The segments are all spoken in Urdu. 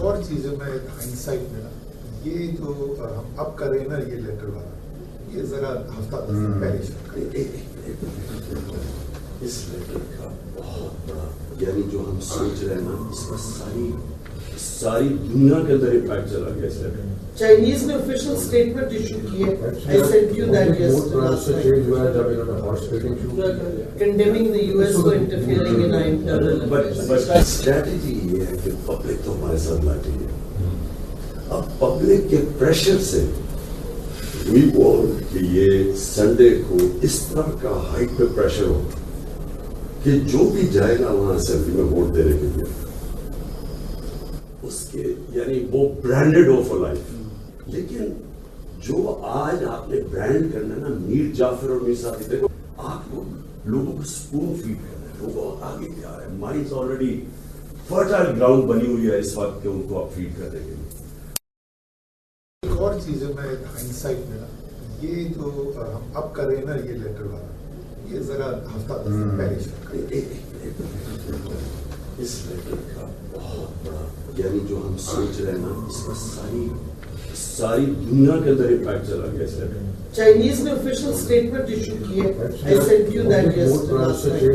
اور چیزیں میں ہائنڈسائٹ میں نا یہ جو ہم اب کر رہے ہیں نا یہ لیٹر والا یہ ذرا ہفتہ 10 دن پہلے اس لیٹر کا بہت بڑا یعنی جو ہم سوچ رہے ہیں نا اس کا ساری دنیا کے اندر امپیکٹ چلا گیا اس لیٹر. چائنیز نے official statement issue کی ہے. I sent you that yesterday. Condemning the US for interfering in our internal affairs. But strategy یہ ہے کہ پبلک تو ہمارے ساتھ بیٹھی ہے. اب پبلک کے پریشر سے وی وانٹ کہ یہ سنڈے کو اس طرح کا ہائٹ پہ پریشر ہو کہ جو بھی جائے گا وہاں اسمبلی میں ووٹ دینے کے لیے اس کے یعنی وہ برانڈیڈ ہو فار لائف. لیکن جو آج آپ نے برانڈ کرنا ہے نا میر جعفر اور میر صاحب دیکھو آپ لوگوں کو سپون فیڈ کرنا ہے. لوگ آگے بھی آ رہے ہیں. مائنڈز آلریڈی فرٹائل گراؤنڈ بنی ہوئی ہے اس وقت کہ ان کو آپ فیڈ کر دیں گے. ایک اور چیزیں میں ہائنڈسائٹ میں نا یہ جو ہم اب کر رہے ہیں نا یہ لیٹر والا یہ ذرا ہفتہ 10 دن پہلے اس لیٹر کا بہت بڑا یعنی جو ہم سوچ رہے ہیں نا اس کا ساری دنیا کے اندر امپیکٹ چلا گیا اس لیٹر. چائنیز نے official statement issue کی ہے. I sent you that yesterday.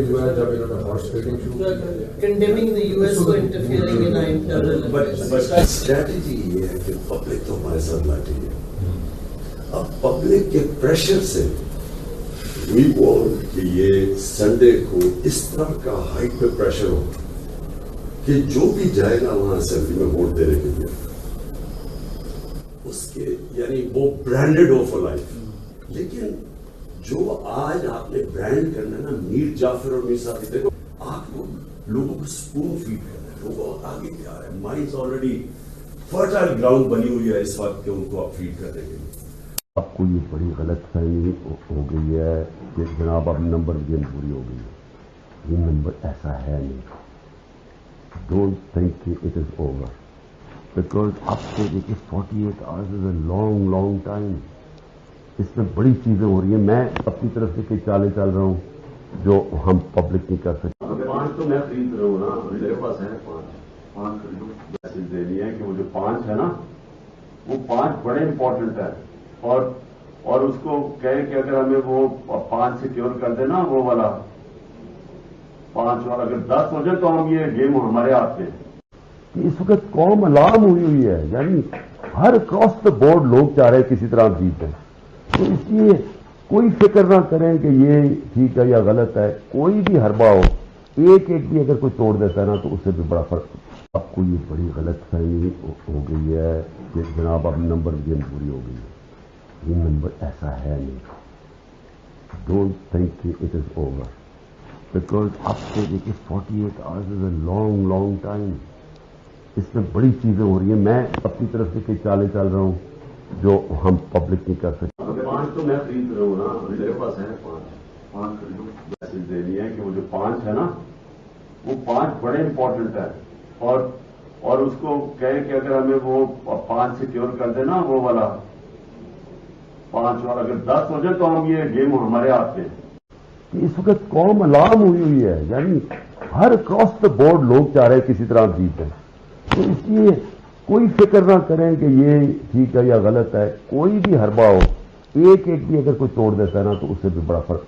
Condemning the US for interfering in our internal affairs. But strategy یہ ہے کہ پبلک تو ہمارے ساتھ بیٹھی ہے. اب پبلک کے پریشر سے وی وانٹ کہ یہ سنڈے کو اس طرح کا ہائٹ پہ پریشر ہو کہ جو بھی جائے گا وہاں اسمبلی میں ووٹ دینے کے لیے اس کے یعنی وہ برانڈیڈ ہو فار لائف. لیکن جو آج آپ نے برانڈ کرنا ہے نا میر جعفر اور میر صاحب دیکھو آپ لوگوں کو سپون فیڈ کرنا ہے. لوگ آگے بھی آ رہے ہیں. مائنڈز آلریڈی فرٹائل گراؤنڈ بنی ہوئی ہے اس وقت کہ ان کو آپ فیڈ کر دیں گے. آپ کو یہ بڑی غلط فہمی ہو گئی ہے کہ جناب اب نمبر گیم پوری ہو گئی ہے. یہ نمبر ایسا ہے نہیں. Don't think it is over because آپ کو دیکھیے 48 hours is a long time. اس میں بڑی چیزیں ہو رہی ہیں. میں اپنی طرف سے کئی چالیں چل رہا ہوں جو ہم پبلک نہیں کر سکتے. 5 تو میں خرید رہا ہوں نا. میرے پاس ہے 5 خریدو. میسج دینی ہے کہ وہ جو 5 ہے نا وہ 5 بڑے امپورٹنٹ ہے. اور اس کو کہے کہ اگر ہمیں وہ 5 سیکیور کر دے نا وہ والا 5 والا اگر 10 ہو جائے تو ہم یہ گیم ہمارے ہاتھ میں. اس وقت قوم الارم ہوئی ہے. یعنی ہر کراس دا بورڈ لوگ چاہ رہے ہیں کسی طرح جیت جائیں. تو اس لیے کوئی فکر نہ کریں کہ یہ ٹھیک ہے یا غلط ہے. کوئی بھی حربہ ہو ایک بھی اگر کوئی توڑ دیتا ہے نا تو اس سے بھی بڑا فرق. آپ کو یہ بڑی غلط فہمی ہو گئی ہے کہ جناب اب نمبر گیم پوری ہو گئی ہے. یہ نمبر ایسا ہے نہیں. Don't think it is over because آپ کو دیکھیے 48 hours is a long time. اس میں بڑی چیزیں ہو رہی ہیں. میں اپنی طرف سے کئی چالیں چل رہا ہوں جو ہم پبلک نہیں کر سکتے. 5 تو میں خرید رہا ہوں نا. میرے پاس ہے 5 خریدو. میسج دینی ہے کہ وہ جو 5 ہے نا وہ 5 بڑے امپورٹنٹ ہے. اور اس کو کہے کہ اگر ہمیں وہ 5 سیکیور کر دے نا وہ والا 5 والا اگر 10 ہو جائے تو ہم یہ گیم ہمارے ہاتھ میں. اس وقت قوم الارم ہوئی ہے. یعنی ہر کراس دا بورڈ لوگ چاہ رہے ہیں کسی طرح جیت جائیں. تو اس لیے کوئی فکر نہ کریں کہ یہ ٹھیک ہے یا غلط ہے. کوئی بھی حربہ ہو ایک بھی اگر کوئی توڑ دیتا ہے نا تو اس سے بھی بڑا فرق.